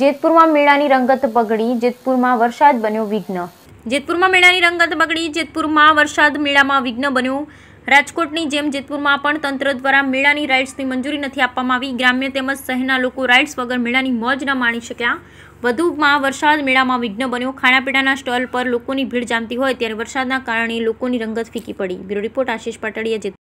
જેતપુરમાં મેળાની રંગત બગડી, જેતપુરમાં વરસાદ બન્યો વિઘ્ન। જેતપુરમાં મેળાની રંગત બગડી, જેતપુરમાં વરસાદ મેળામાં વિઘ્ન બન્યો। રાજકોટની જેમ જેતપુરમાં પણ તંત્ર દ્વારા મેળાની રાઇડ્સની મંજૂરી નથી આપવામાં આવી। ગ્રામ્ય તેમજ શહેરના લોકો રાઇડ્સ વગર મેળાની મોજ ન માણી શક્યા। વધુમાં વરસાદ મેળામાં વિઘ્ન બન્યો। ખાણાપીણાના સ્ટોલ પર લોકોની ભીડ જામતી હોય ત્યારે વરસાદના કારણે લોકોની રંગત ફીકી પડી। Bureau report Ashish Patadia.